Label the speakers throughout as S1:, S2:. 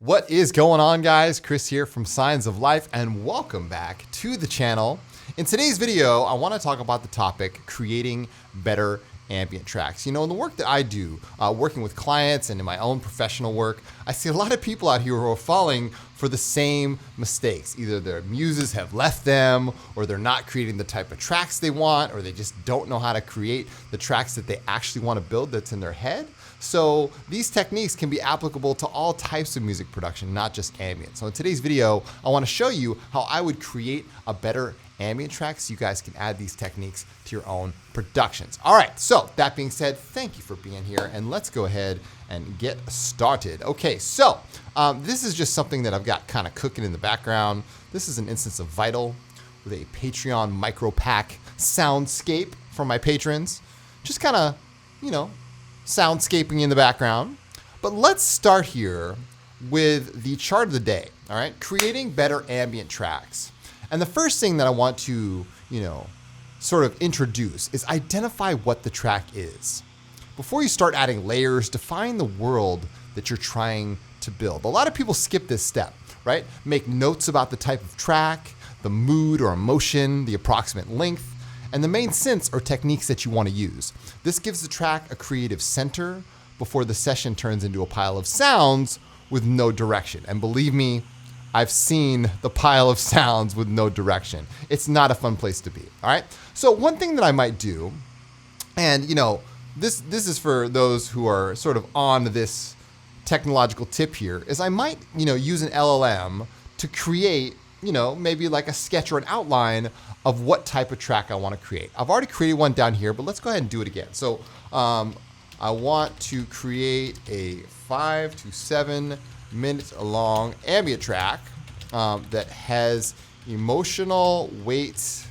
S1: What is going on, guys? Chris here from Signs of Life, and welcome back to the channel. In today's video, I want to talk about the topic creating better ambient tracks. You know, in the work that I do, working with clients and in my own professional work, I see a lot of people out here who are falling for the same mistakes. Either their muses have left them, or they're not creating the type of tracks they want, or they just don't know how to create the tracks that they actually want to build that's in their head. So these techniques can be applicable to all types of music production, not just ambient. So in today's video, I want to show you how I would create a better ambient track so you guys can add these techniques to your own productions. All right, so that being said, thank you for being here, and let's go ahead and get started. Okay, so this is just something that I've got kind of cooking in the background. This is an instance of Vital with a Patreon micro pack soundscape for my patrons. Just kind of, you know, soundscaping in the background. But let's start here with the chart of the day, all right? Creating better ambient tracks. And the first thing that I want to, sort of introduce is identify what the track is. Before you start adding layers, define the world that you're trying to build. A lot of people skip this step, right? Make notes about the type of track, the mood or emotion, the approximate length, and the main synths or techniques that you want to use. This gives the track a creative center before the session turns into a pile of sounds with no direction. And believe me, I've seen the pile of sounds with no direction. It's not a fun place to be, all right? So one thing that I might do, and this is for those who are sort of on this technological tip here, is I might, use an LLM to create, maybe like a sketch or an outline of what type of track I want to create. I've already created one down here, but let's go ahead and do it again. So I want to create a 5 to 7 minute long ambient track that has emotional weight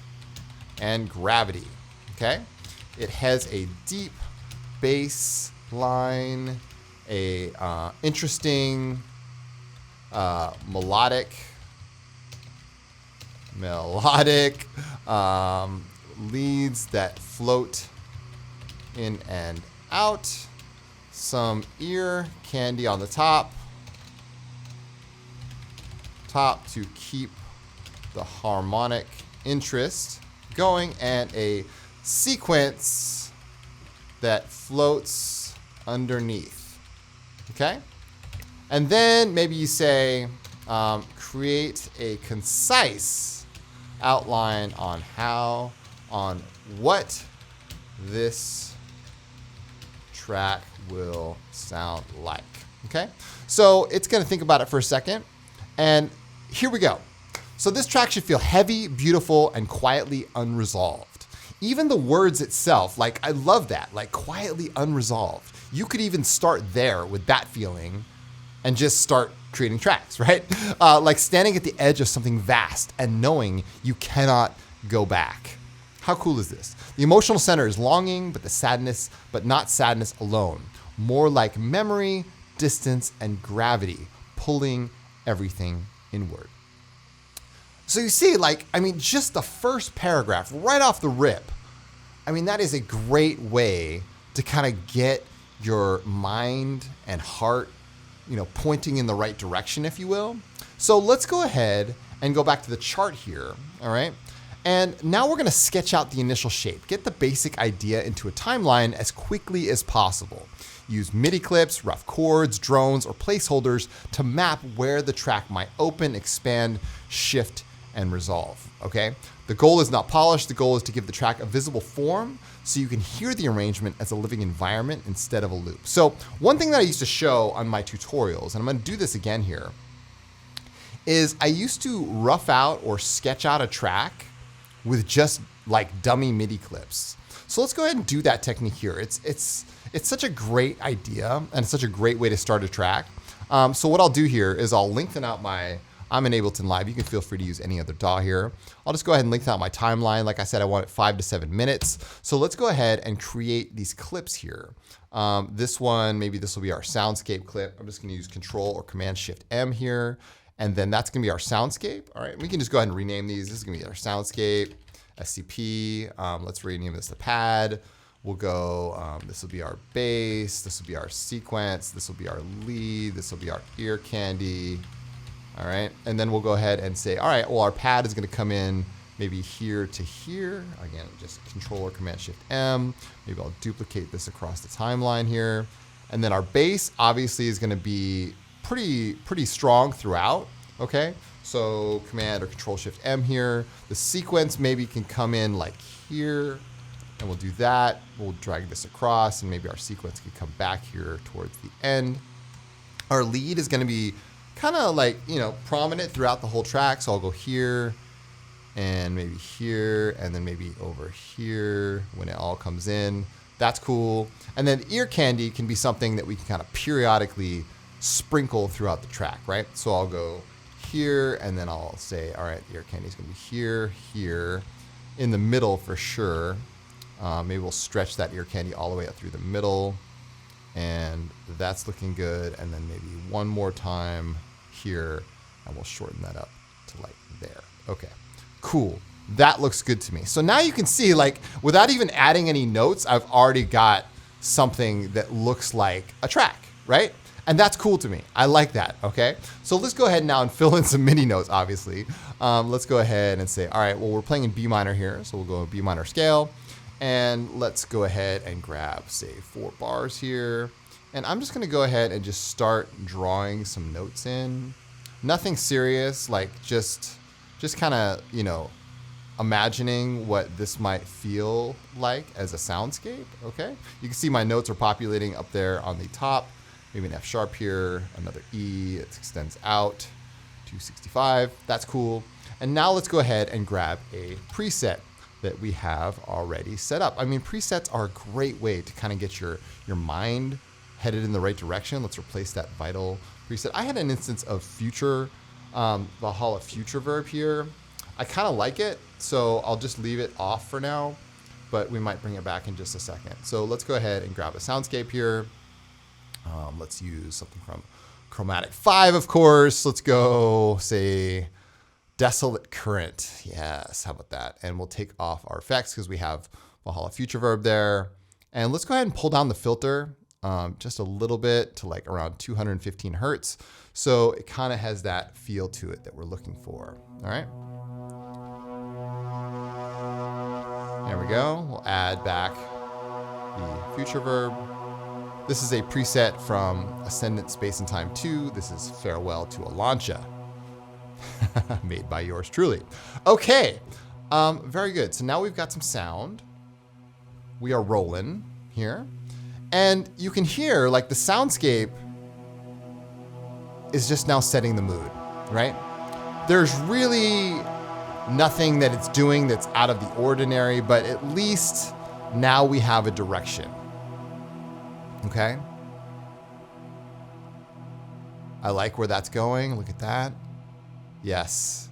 S1: and gravity, okay? It has a deep bass line, a interesting melodic leads that float in and out, some ear candy on the top to keep the harmonic interest going, and a sequence that floats underneath, okay? And then maybe you say, create a concise outline on what this track will sound like, okay? So it's gonna think about it for a second, and here we go. So this track should feel heavy, beautiful, and quietly unresolved. Even the words itself, I love that, quietly unresolved. You could even start there with that feeling and just start creating tracks, right? Like standing at the edge of something vast and knowing you cannot go back. How cool is this? The emotional center is longing, but not sadness alone. More like memory, distance, and gravity pulling everything inward. So you see, just the first paragraph right off the rip, that is a great way to kind of get your mind and heart, pointing in the right direction, if you will. So let's go ahead and go back to the chart here, all right? And now we're gonna sketch out the initial shape, get the basic idea into a timeline as quickly as possible. Use MIDI clips, rough chords, drones, or placeholders to map where the track might open, expand, shift, and resolve, okay? The goal is not polish, the goal is to give the track a visible form so you can hear the arrangement as a living environment instead of a loop. So one thing that I used to show on my tutorials, and I'm gonna do this again here, is I used to rough out or sketch out a track with just dummy MIDI clips. So let's go ahead and do that technique here. It's such a great idea and such a great way to start a track. So what I'll do here is I'll lengthen out I'm in Ableton Live. You can feel free to use any other DAW here. I'll just go ahead and lengthen out my timeline. Like I said, I want it 5 to 7 minutes. So let's go ahead and create these clips here. This one, maybe this will be our soundscape clip. I'm just gonna use Control or Command Shift M here. And then that's gonna be our soundscape. All right, we can just go ahead and rename these. This is gonna be our soundscape, SCP. Let's rename this the pad. We'll go, this will be our bass, this will be our sequence, this will be our lead, this will be our ear candy. All right, and then we'll go ahead and say, all right, well, our pad is gonna come in maybe here to here. Again, just Control or Command Shift M. Maybe I'll duplicate this across the timeline here. And then our bass obviously is gonna be pretty strong throughout, okay? So Command or Control Shift M here. The sequence maybe can come in like here, and we'll do that. We'll drag this across, and maybe our sequence can come back here towards the end. Our lead is gonna be kind of like, you know, prominent throughout the whole track. So I'll go here and maybe here and then maybe over here when it all comes in. That's cool. And then ear candy can be something that we can kind of periodically sprinkle throughout the track, right? So I'll go here and then I'll say, all right, the ear candy is gonna be here, here, in the middle for sure. Maybe we'll stretch that ear candy all the way up through the middle, and that's looking good. And then maybe one more time here, and we'll shorten that up to like there. Okay, cool. That looks good to me. So now you can see, like, without even adding any notes, I've already got something that looks like a track, right? And that's cool to me. I like that, okay? So let's go ahead now and fill in some MIDI notes, obviously. Let's go ahead and say, all right, well, we're playing in B minor here, so we'll go B minor scale. And let's go ahead and grab, say, 4 bars here. And I'm just gonna go ahead and just start drawing some notes in. Nothing serious, like just kind of, you know, imagining what this might feel like as a soundscape, okay? You can see my notes are populating up there on the top. Maybe an F sharp here, another E, it extends out, 265, that's cool. And now let's go ahead and grab a preset that we have already set up. I mean, presets are a great way to kind of get your mind headed in the right direction. Let's replace that vital preset. I had an instance of Future, Valhalla Future Verb here. I kind of like it, so I'll just leave it off for now, but we might bring it back in just a second. So let's go ahead and grab a soundscape here. Let's use something from Chromatic 5, of course. Let's go, say, Desolate Current. Yes, how about that? And we'll take off our effects because we have Valhalla Future Verb there. And let's go ahead and pull down the filter just a little bit to like around 215 Hertz. So it kind of has that feel to it that we're looking for. All right. There we go. We'll add back the Future Verb. This is a preset from Ascendant Space and Time 2. This is Farewell to Alancha, made by yours truly. Okay, very good. So now we've got some sound. We are rolling here. And you can hear like the soundscape is just now setting the mood, right? There's really nothing that it's doing that's out of the ordinary, but at least now we have a direction. Okay. I like where that's going. Look at that. Yes.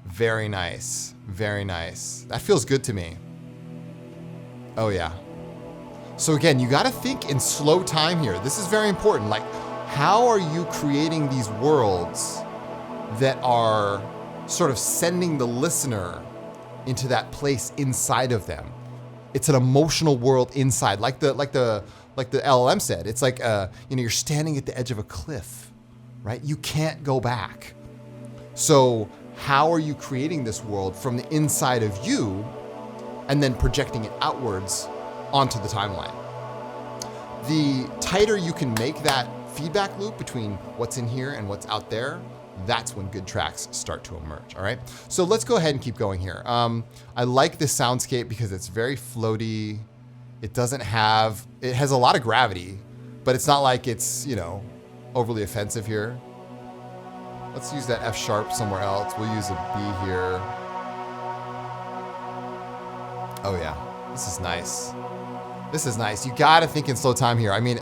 S1: Very nice. Very nice. That feels good to me. Oh yeah. So again, you got to think in slow time here. This is very important. Like, how are you creating these worlds that are sort of sending the listener into that place inside of them? It's an emotional world inside, like the LLM said. It's like you know, you're standing at the edge of a cliff, right? You can't go back. So how are you creating this world from the inside of you and then projecting it outwards onto the timeline? The tighter you can make that feedback loop between what's in here and what's out there, that's when good tracks start to emerge, all right? So let's go ahead and keep going here. I like this soundscape because it's very floaty. It has a lot of gravity, but it's not like it's, you know, overly offensive here. Let's use that F sharp somewhere else. We'll use a B here. Oh yeah, this is nice. This is nice. You gotta think in slow time here. I mean,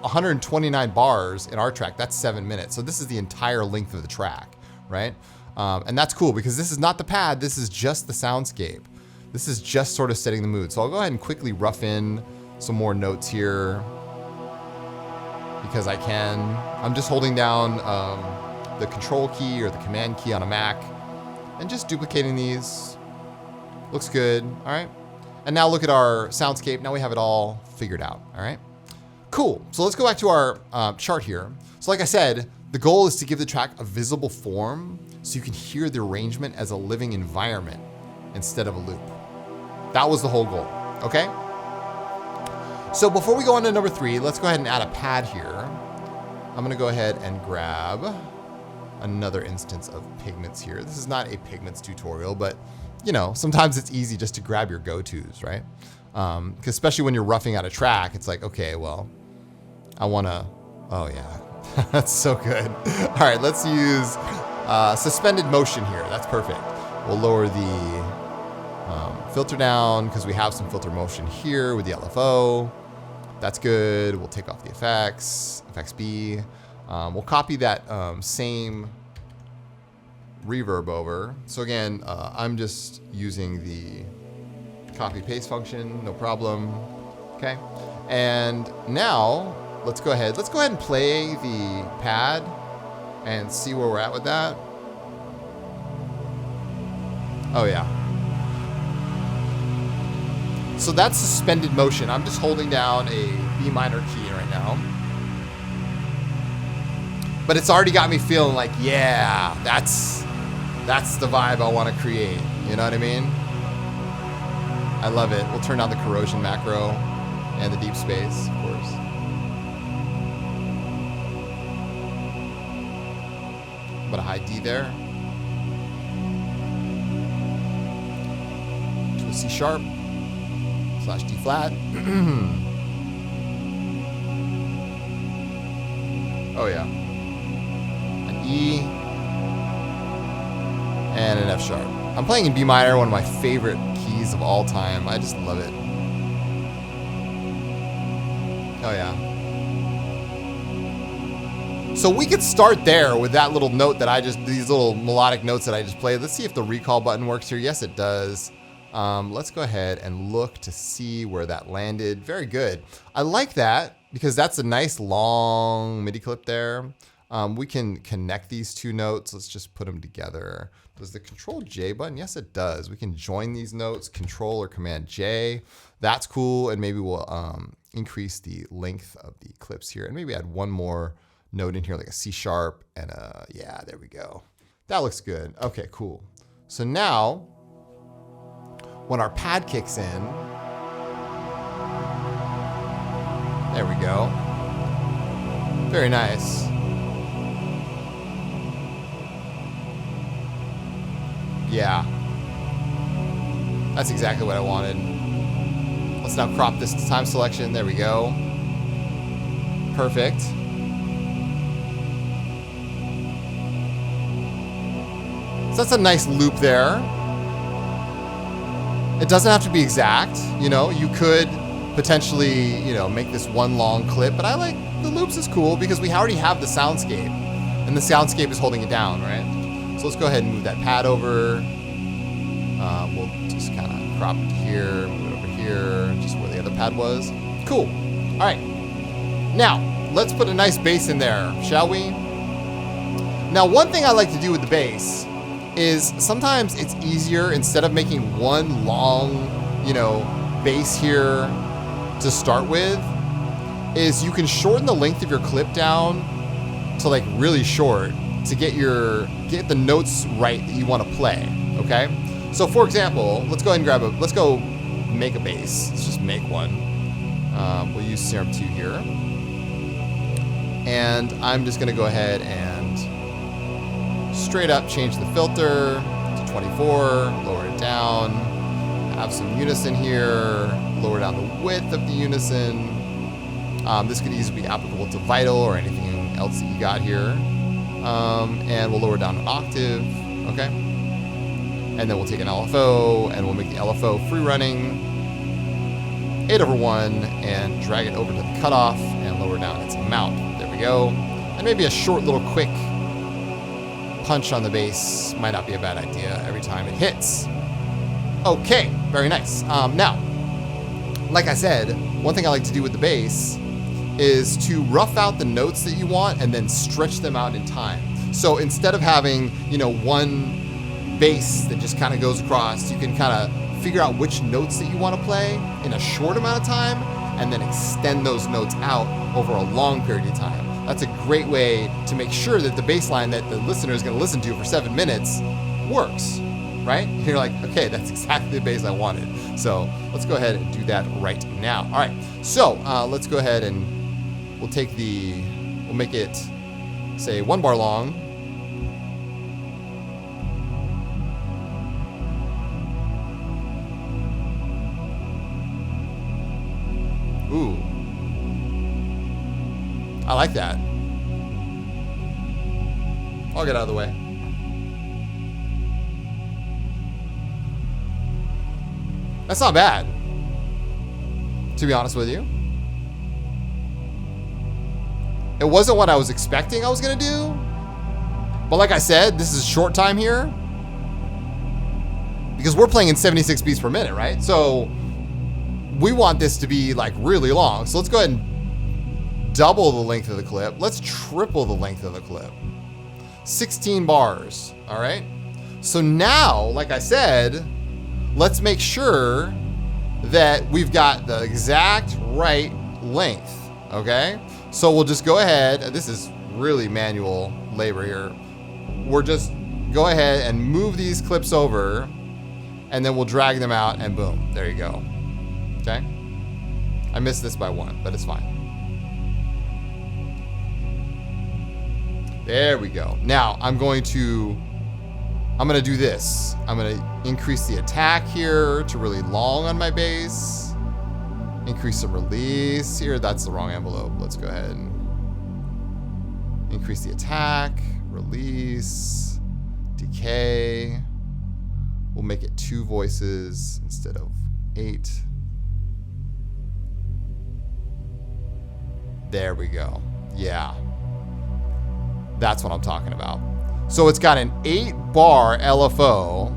S1: 129 bars in our track, that's 7 minutes. So this is the entire length of the track, right? And that's cool because this is not the pad, this is just the soundscape. This is just sort of setting the mood. So I'll go ahead and quickly rough in some more notes here because I can. I'm just holding down the control key or the command key on a Mac and just duplicating these. Looks good, all right? And now look at our soundscape. Now we have it all figured out. All right, cool. So let's go back to our chart here. So like I said, the goal is to give the track a visible form so you can hear the arrangement as a living environment instead of a loop. That was the whole goal, okay? So before we go on to number 3, let's go ahead and add a pad here. I'm gonna go ahead and grab another instance of pigments here. This is not a pigments tutorial, but you know, sometimes it's easy just to grab your go-tos, right? Because especially when you're roughing out a track, it's like, okay, well, I wanna, oh yeah, that's so good. All right, let's use suspended motion here. That's perfect. We'll lower the filter down because we have some filter motion here with the LFO. That's good. We'll take off the effects, effects B. We'll copy that same reverb over. So again, I'm just using the copy paste function, no problem. Okay. And now let's go ahead and play the pad and see where we're at with that. Oh yeah. So that's suspended motion. I'm just holding down a B minor key right now. But it's already got me feeling like, yeah, that's the vibe I want to create. You know what I mean? I love it. We'll turn on the corrosion macro and the deep space, of course. But a high D there. To a C sharp / D flat. Oh yeah. An E and an F sharp. I'm playing in B minor, one of my favorite keys of all time. I just love it. Oh yeah. So we could start there with that little note that these little melodic notes that I just played. Let's see if the recall button works here. Yes, it does. Let's go ahead and look to see where that landed. Very good. I like that because that's a nice long MIDI clip there. We can connect these two notes. Let's just put them together. Does the Control J button? Yes, it does. We can join these notes, Control or Command J. That's cool. And maybe we'll increase the length of the clips here and maybe add one more note in here, like a C sharp and yeah, there we go. That looks good. Okay, cool. So now, when our pad kicks in, there we go. Very nice. Yeah. That's exactly what I wanted. Let's now crop this to time selection. There we go. Perfect. So that's a nice loop there. It doesn't have to be exact, you know, you could potentially, you know, make this one long clip, but I like the loops is cool because we already have the soundscape and the soundscape is holding it down, right? So let's go ahead and move that pad over. We'll just kind of crop it here, move it over here, just where the other pad was. Cool. All right. Now, let's put a nice bass in there, shall we? Now, one thing I like to do with the bass is sometimes it's easier, instead of making one long, you know, bass here to start with, is you can shorten the length of your clip down to like really short to get the notes right that you want to play, okay? So for example, let's go ahead and let's go make a bass. Let's just make one. We'll use Serum 2 here. And I'm just gonna go ahead and straight up change the filter to 24, lower it down, have some unison here, lower down the width of the unison. This could easily be applicable to Vital or anything else that you got here. And we'll lower down an octave, okay? And then we'll take an LFO and we'll make the LFO free running 8/1 and drag it over to the cutoff and lower down its amount. There we go. And maybe a short little quick punch on the bass might not be a bad idea every time it hits. Okay, very nice. Now, like I said, one thing I like to do with the bass is to rough out the notes that you want and then stretch them out in time. So instead of having, you know, one bass that just kind of goes across, you can kind of figure out which notes that you want to play in a short amount of time, and then extend those notes out over a long period of time. That's a great way to make sure that the bass line that the listener is going to listen to for 7 minutes works, right? And you're like, okay, that's exactly the bass I wanted. So let's go ahead and do that right now. All right, so let's go ahead and we'll make it, say, 1 bar long. Ooh. I like that. I'll get out of the way. That's not bad, to be honest with you. It wasn't what I was expecting I was gonna do, but like I said, this is a short time here because we're playing in 76 beats per minute, right? So we want this to be like really long. So let's go ahead and double the length of the clip. Let's triple the length of the clip. 16 bars, all right? So now, like I said, let's make sure that we've got the exact right length, okay? So we'll just go ahead, this is really manual labor here. We're just go ahead and move these clips over, and then we'll drag them out, and boom, there you go, okay? I missed this by 1, but it's fine. There we go. Now I'm gonna do this. I'm gonna increase the attack here to really long on my bass. Increase the release here. That's the wrong envelope. Let's go ahead and increase the attack, release, decay. We'll make it 2 voices instead of 8. There we go. Yeah. That's what I'm talking about. So it's got an 8-bar LFO.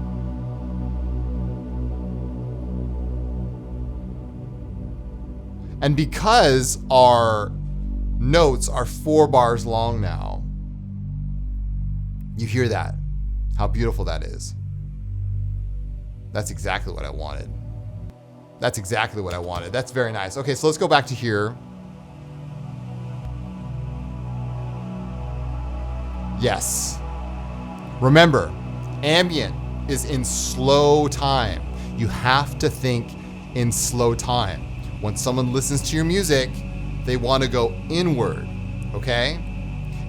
S1: And because our notes are 4 bars long now, you hear that, how beautiful that is. That's exactly what I wanted. That's exactly what I wanted. That's very nice. Okay, so let's go back to here. Yes. Remember, ambient is in slow time. You have to think in slow time. When someone listens to your music, they want to go inward, okay?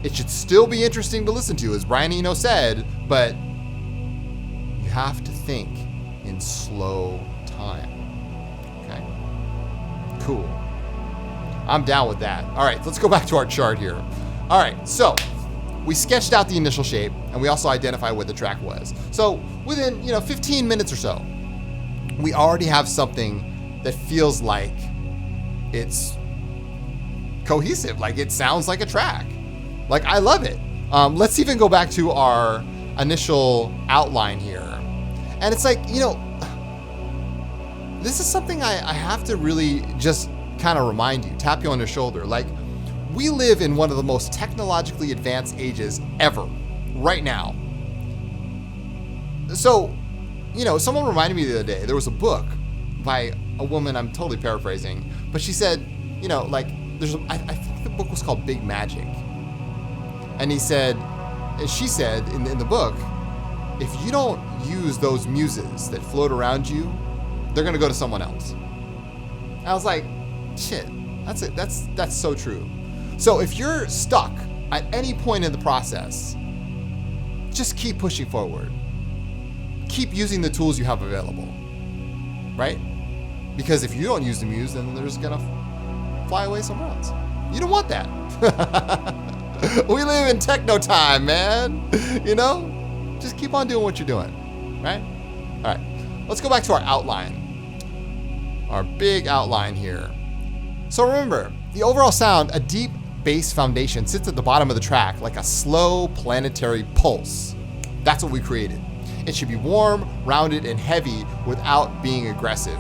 S1: It should still be interesting to listen to, as Brian Eno said, but you have to think in slow time, okay? Cool. I'm down with that. All right, let's go back to our chart here. All right, so we sketched out the initial shape, and we also identified what the track was. So within 15 minutes or so, we already have something that feels like it's cohesive, like it sounds like a track. Like, I love it. Let's even go back to our initial outline here. And it's like, this is something I have to really just kind of remind you, tap you on the shoulder. Like, we live in one of the most technologically advanced ages ever, right now. So, someone reminded me the other day, there was a book by a woman, I'm totally paraphrasing, but she said, I think the book was called Big Magic. And she said in the book, if you don't use those muses that float around you, they're gonna go to someone else. And I was like, shit, that's it. That's so true. So if you're stuck at any point in the process, just keep pushing forward. Keep using the tools you have available, right? Because if you don't use the muse, then they're just gonna fly away somewhere else. You don't want that. We live in techno time, man. Just keep on doing what you're doing, right? All right, let's go back to our outline, our big outline here. So remember, the overall sound, a deep bass foundation, sits at the bottom of the track like a slow planetary pulse. That's what we created. It should be warm, rounded, and heavy without being aggressive.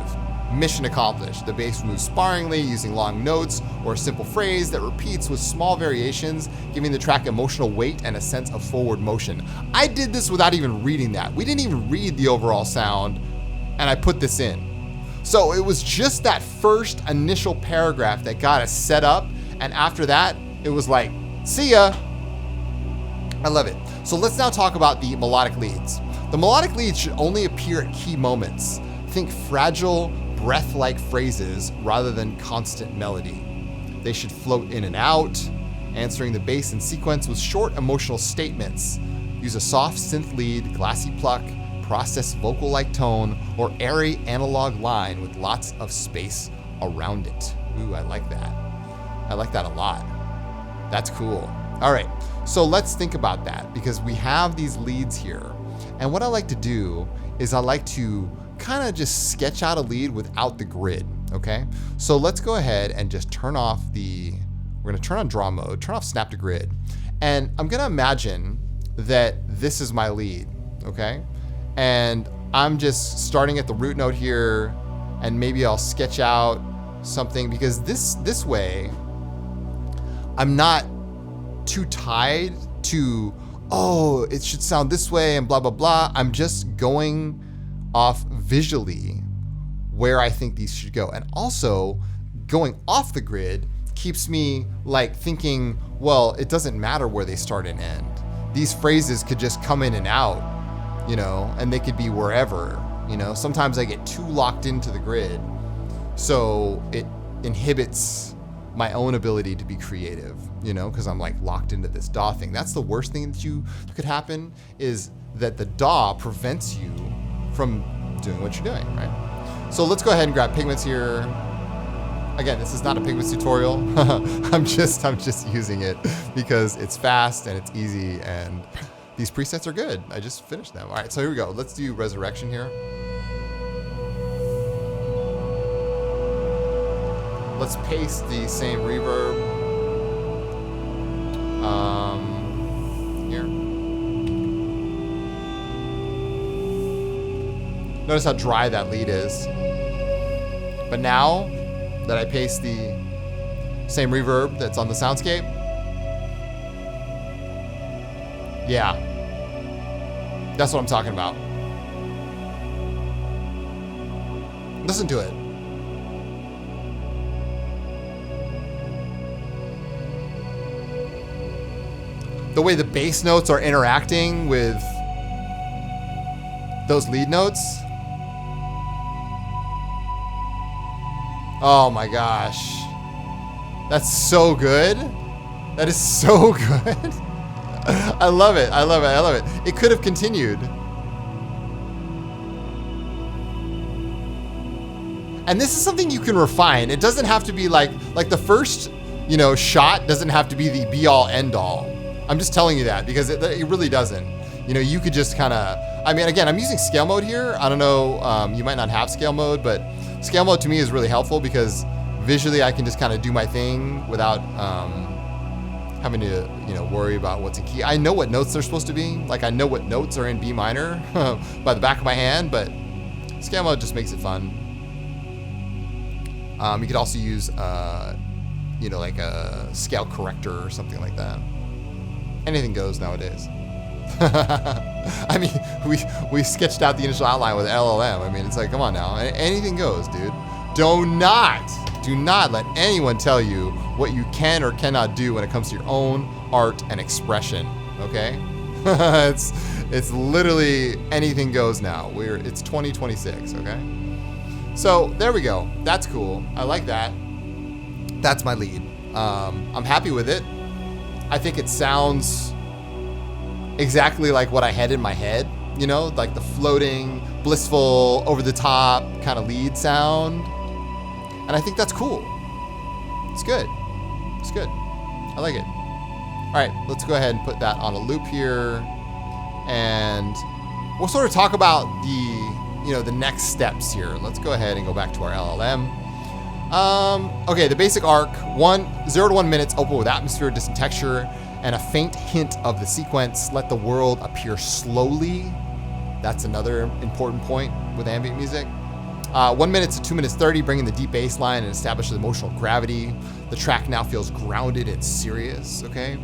S1: Mission accomplished. The bass moves sparingly, using long notes or a simple phrase that repeats with small variations, giving the track emotional weight and a sense of forward motion. I did this without even reading that. We didn't even read the overall sound and I put this in. So it was just that first initial paragraph that got us set up, and after that, it was like, see ya. I love it. So let's now talk about the melodic leads. The melodic leads should only appear at key moments. Think fragile, breath-like phrases rather than constant melody. They should float in and out, answering the bass in sequence with short emotional statements. Use a soft synth lead, glassy pluck, processed vocal-like tone, or airy analog line with lots of space around it. Ooh, I like that. I like that a lot. That's cool. All right, so let's think about that, because we have these leads here. And what I like to do is I like to kind of just sketch out a lead without the grid, okay? So let's go ahead and just turn off we're gonna turn on draw mode, turn off snap to grid. And I'm gonna imagine that this is my lead, okay? And I'm just starting at the root note here, and maybe I'll sketch out something, because this way, I'm not too tied to, oh, it should sound this way and blah, blah, blah. I'm just going off visually where I think these should go. And also going off the grid keeps me like thinking, well, it doesn't matter where they start and end. These phrases could just come in and out, you know, and they could be wherever, you know. Sometimes I get too locked into the grid, so it inhibits my own ability to be creative, you know, because I'm like locked into this DAW thing. That's the worst thing that could happen, is that the DAW prevents you from doing what you're doing, right? So let's go ahead and grab pigments here. Again, this is not a pigments tutorial. I'm just using it because it's fast and it's easy, and these presets are good. I just finished them. All right, so here we go. Let's do Resurrection here. Let's paste the same reverb here. Notice how dry that lead is. But now that I paste the same reverb that's on the soundscape, yeah, that's what I'm talking about. Listen to it. The way the bass notes are interacting with those lead notes. Oh my gosh. That's so good. That is so good. I love it. I love it. I love it. It could have continued. And this is something you can refine. It doesn't have to be like the first, you know, shot doesn't have to be the be all end all. I'm just telling you that because it really doesn't. You know, you could just kind of, I mean, again, I'm using scale mode here. I don't know, you might not have scale mode, but scale mode to me is really helpful because visually I can just kind of do my thing without having to, you know, worry about what's in key. I know what notes they're supposed to be. Like I know what notes are in B minor by the back of my hand, but scale mode just makes it fun. You could also use, you know, like a scale corrector or something like that. Anything goes nowadays. I mean, we sketched out the initial outline with LLM. I mean, it's like, come on now, anything goes, dude. Do not let anyone tell you what you can or cannot do when it comes to your own art and expression. Okay, it's literally anything goes now. It's 2026. Okay, so there we go. That's cool. I like that. That's my lead. I'm happy with it. I think it sounds exactly like what I had in my head, you know, like the floating, blissful, over the top kind of lead sound. And I think that's cool. It's good. It's good. I like it. All right, let's go ahead and put that on a loop here. And we'll sort of talk about the, you know, the next steps here. Let's go ahead and go back to our LLM. Okay, the basic arc, 0 to 1 minutes, open with atmosphere, distant texture, and a faint hint of the sequence. Let the world appear slowly. That's another important point with ambient music. 1 minute to 2 minutes 30, bringing the deep bass line and establishes emotional gravity. The track now feels grounded and serious, okay?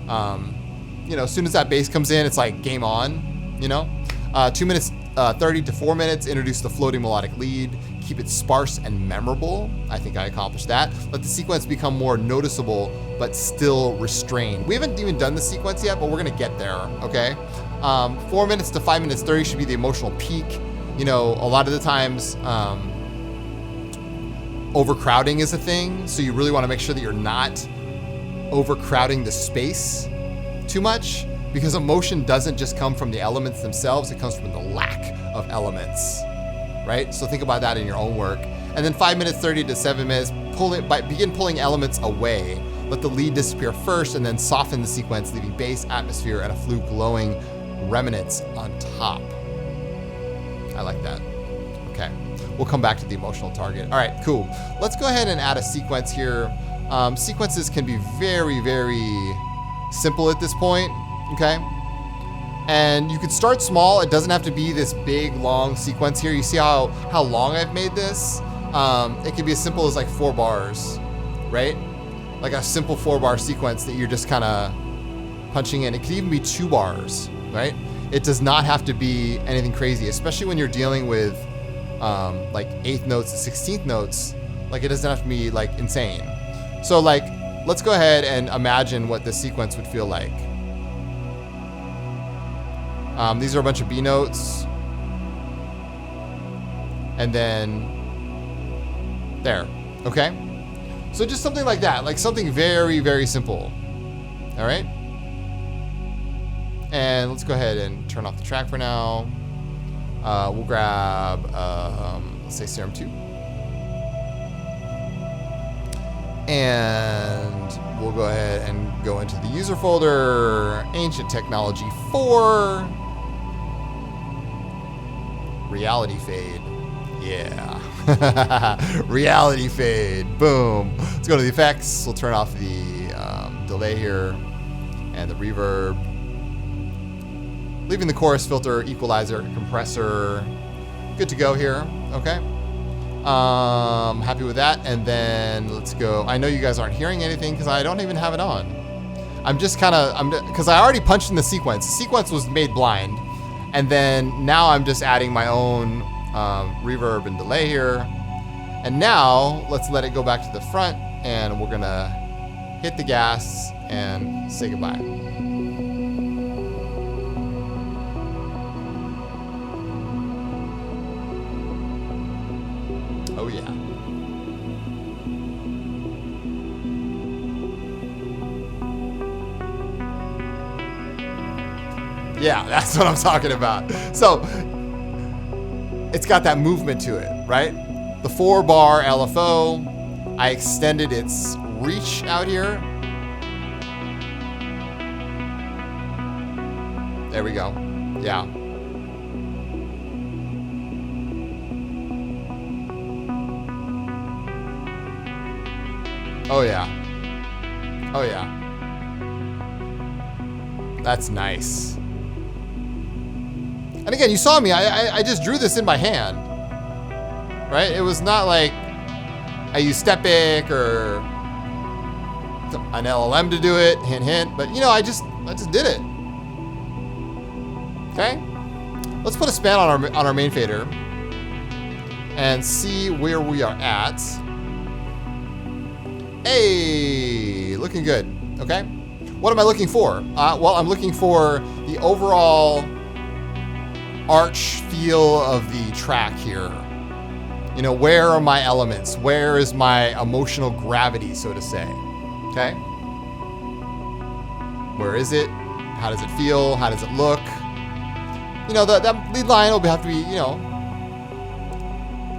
S1: You know, as soon as that bass comes in, it's like game on, you know? 2 minutes 30 to 4 minutes, introduce the floating melodic lead, keep it sparse and memorable. I think I accomplished that. Let the sequence become more noticeable, but still restrained. We haven't even done the sequence yet, but we're gonna get there, okay? 4 minutes to 5 minutes 30 should be the emotional peak. You know, a lot of the times, overcrowding is a thing, so you really wanna make sure that you're not overcrowding the space too much, because emotion doesn't just come from the elements themselves, it comes from the lack of elements, right? So think about that in your own work. And then 5 minutes 30 to 7 minutes, begin pulling elements away. Let the lead disappear first and then soften the sequence, leaving bass, atmosphere, and a few glowing remnants on top. I like that. Okay, we'll come back to the emotional target. All right, cool. Let's go ahead and add a sequence here. Sequences can be very, very simple at this point, okay? And you could start small. It doesn't have to be this big, long sequence here. You see how long I've made this? It can be as simple as like 4 bars, right? Like a simple 4-bar sequence that you're just kind of punching in. It could even be 2 bars, right? It does not have to be anything crazy, especially when you're dealing with like 8th notes to 16th notes. Like, it doesn't have to be like insane. So like, let's go ahead and imagine what this sequence would feel like. These are a bunch of B notes. And then there, okay? So just something like that, like something very, very simple. All right? And let's go ahead and turn off the track for now. We'll grab, let's say Serum 2. And we'll go ahead and go into the user folder, Ancient Technology 4, Reality Fade. Yeah. Reality Fade. Boom. Let's go to the effects. We'll turn off the delay here and the reverb. Leaving the chorus filter, equalizer, compressor. Good to go here. Okay. Happy with that. And then let's go. I know you guys aren't hearing anything because I don't even have it on. I'm just kind of, because I already punched in the sequence. The sequence was made blind. And then now I'm just adding my own reverb and delay here. And now let's let it go back to the front and we're gonna hit the gas and say goodbye. Oh yeah. Yeah, that's what I'm talking about. So it's got that movement to it, right? The 4-bar LFO, I extended its reach out here. There we go. Yeah. Oh yeah. Oh yeah. That's nice. And again, you saw me, I just drew this in my hand, right? It was not like I used Stepic or an LLM to do it, hint, hint, but you know, I just did it. Okay? Let's put a span on our main fader and see where we are at. Hey, looking good, okay? What am I looking for? Well, I'm looking for the overall arch feel of the track here. You know, where are my elements? Where is my emotional gravity, so to say? Okay? Where is it? How does it feel? How does it look? You know, that lead line will have to be, you know,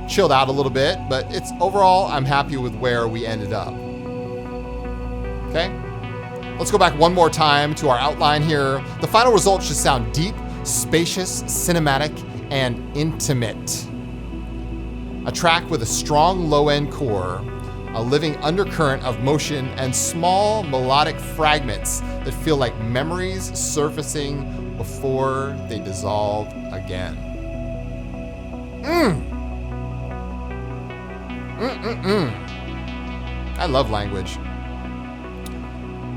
S1: chilled out a little bit, but it's overall, I'm happy with where we ended up. Okay? Let's go back one more time to our outline here. The final result should sound deep, spacious, cinematic, and intimate. A track with a strong low-end core, a living undercurrent of motion, and small melodic fragments that feel like memories surfacing before they dissolve again. I love language.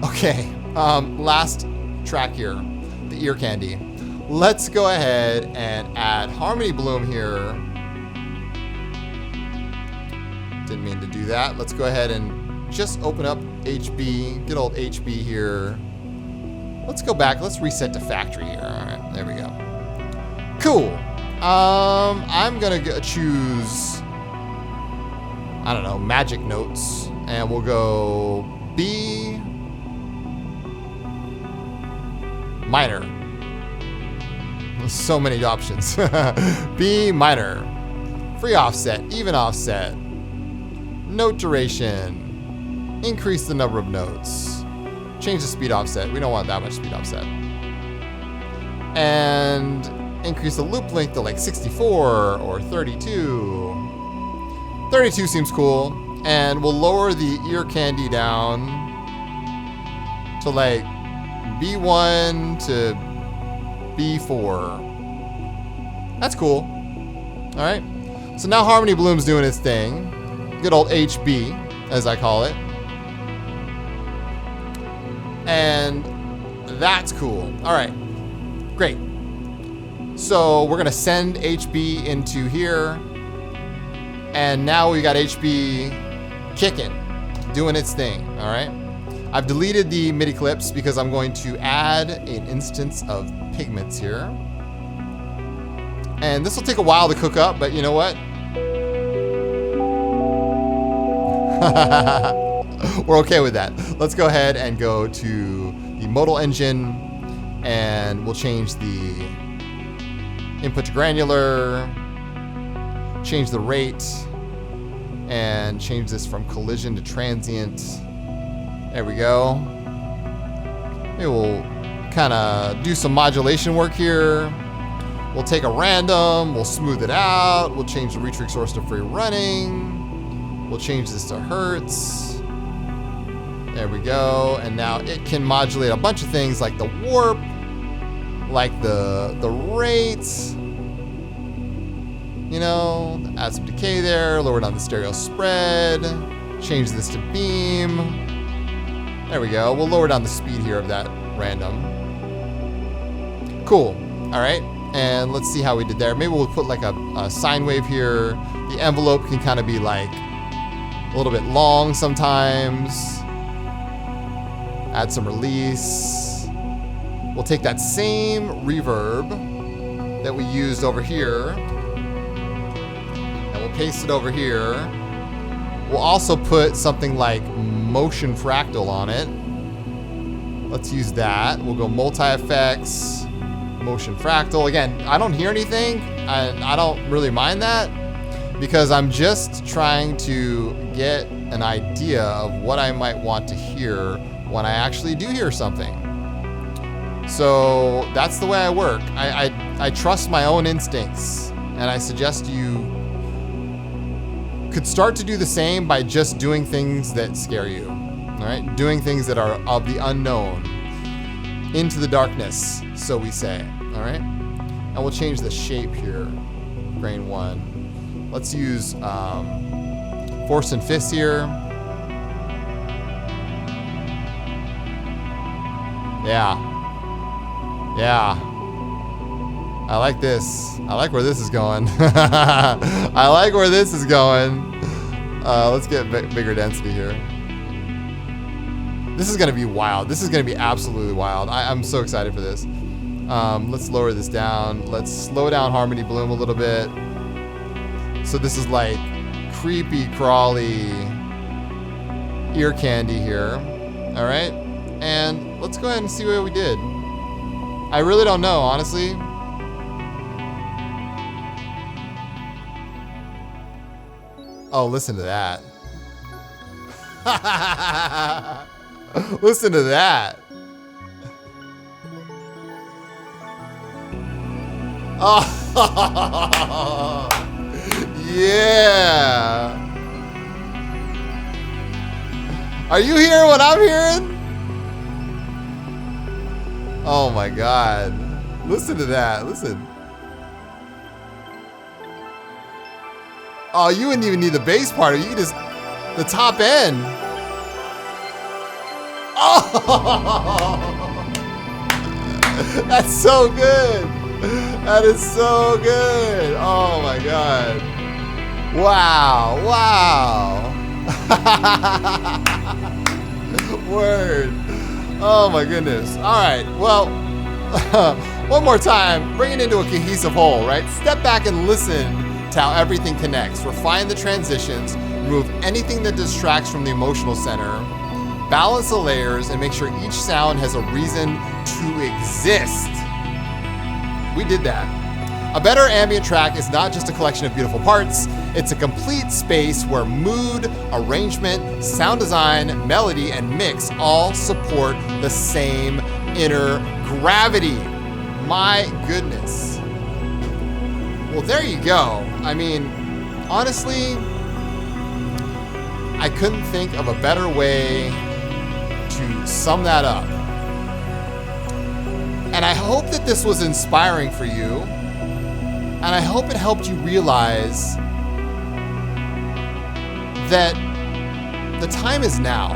S1: Okay, last track here, the ear candy. let's go ahead and add harmony bloom here. Didn't mean to do that. Let's go ahead and just open up HB, good old HB here. Let's go back, let's reset to factory here. All right, there we go. Cool. I'm gonna choose, I don't know, magic notes, and we'll go B minor. There's so many options. B minor, free offset, even offset, note duration, increase the number of notes, change the speed offset. We don't want that much speed offset. And increase the loop length to like 64 or 32. 32 seems cool. And we'll lower the ear candy down to like B1 to B4. That's cool. All right. So now Harmony Bloom's doing its thing. Good old HB, as I call it. And that's cool. All right. Great. So we're gonna send HB into here, and now we got HB kicking, doing its thing. All right. I've deleted the MIDI clips because I'm going to add an instance of pigments here, and this will take a while to cook up, but you know what? We're okay with that. Let's go ahead and go to the modal engine, and we'll change the input to granular, change the rate, and change this from collision to transient. There we go. Maybe we'll kind of do some modulation work here. We'll take a random, we'll smooth it out, we'll change the reach source to free running, we'll change this to hertz. There we go. And now it can modulate a bunch of things like the warp, like the rates, you know, add some decay there, lower down the stereo spread, change this to beam. There we go. We'll lower down the speed here of that random. Cool. All right. And let's see how we did there. Maybe we'll put like a sine wave here. The envelope can kind of be like a little bit long sometimes. Add some release. We'll take that same reverb that we used over here, and we'll paste it over here. We'll also put something like motion fractal on it. Let's use that. We'll go multi-effects, motion fractal. Again, I don't hear anything, and I don't really mind that because I'm just trying to get an idea of what I might want to hear when I actually do hear something. So that's the way I work. I trust my own instincts, and I suggest you could start to do the same by just doing things that scare you. All right, doing things that are of the unknown, into the darkness, so we say. All right, and we'll change the shape here. Grain 1. Let's use 4ths and 5ths here. Yeah. I like this. I like where this is going. I like where this is going. Let's get bigger density here. This is going to be wild. This is going to be absolutely wild. I'm so excited for this. Let's lower this down. Let's slow down Harmony Bloom a little bit. So this is like creepy, crawly ear candy here. All right. And let's go ahead and see what we did. I really don't know, honestly. Oh, listen to that. Listen to that. Oh, yeah. Are you hearing what I'm hearing? Oh my God. Listen to that. Listen. Oh, you wouldn't even need the bass part. You can just, the top end. Oh, that's so good. That is so good. Oh my God. Wow. Wow. Word. Oh my goodness. All right. Well, one more time, bring it into a cohesive whole, right? Step back and listen to how everything connects. Refine the transitions, remove anything that distracts from the emotional center, balance the layers, and make sure each sound has a reason to exist. We did that. A better ambient track is not just a collection of beautiful parts, it's a complete space where mood, arrangement, sound design, melody, and mix all support the same inner gravity. My goodness. Well, there you go. I mean, honestly, I couldn't think of a better way to sum that up. And I hope that this was inspiring for you. And I hope it helped you realize that the time is now.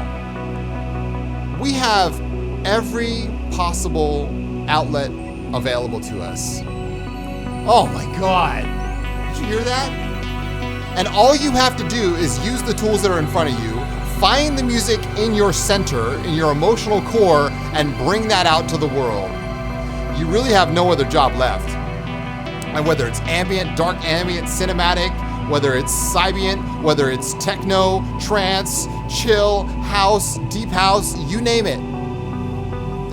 S1: We have every possible outlet available to us. Oh my God. Did you hear that? And all you have to do is use the tools that are in front of you, find the music in your center, in your emotional core, and bring that out to the world. You really have no other job left. And whether it's ambient, dark ambient, cinematic, whether it's Sybient, whether it's techno, trance, chill, house, deep house, you name it.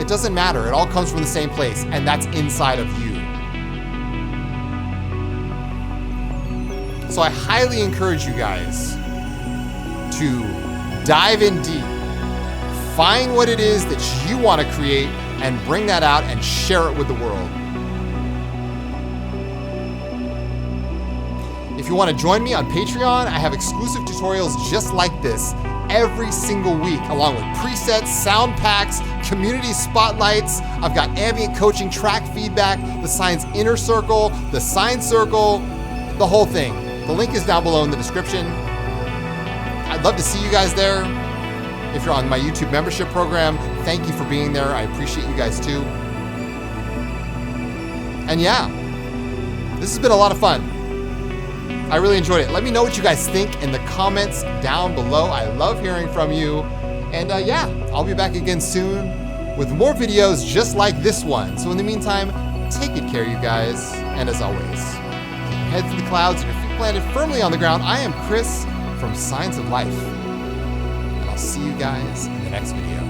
S1: It doesn't matter. It all comes from the same place, and that's inside of you. So I highly encourage you guys to dive in deep, find what it is that you want to create, and bring that out and share it with the world. If you want to join me on Patreon, I have exclusive tutorials just like this every single week, along with presets, sound packs, community spotlights. I've got ambient coaching, track feedback, the Science Inner Circle, the Science Circle, the whole thing. The link is down below in the description. I'd love to see you guys there. If you're on my YouTube membership program, thank you for being there. I appreciate you guys too. And yeah, this has been a lot of fun. I really enjoyed it. Let me know what you guys think in the comments down below. I love hearing from you. And yeah, I'll be back again soon with more videos just like this one. So in the meantime, take good care, you guys. And as always, keep your heads in the clouds and your feet planted firmly on the ground. I am Chris from Science of Life. And I'll see you guys in the next video.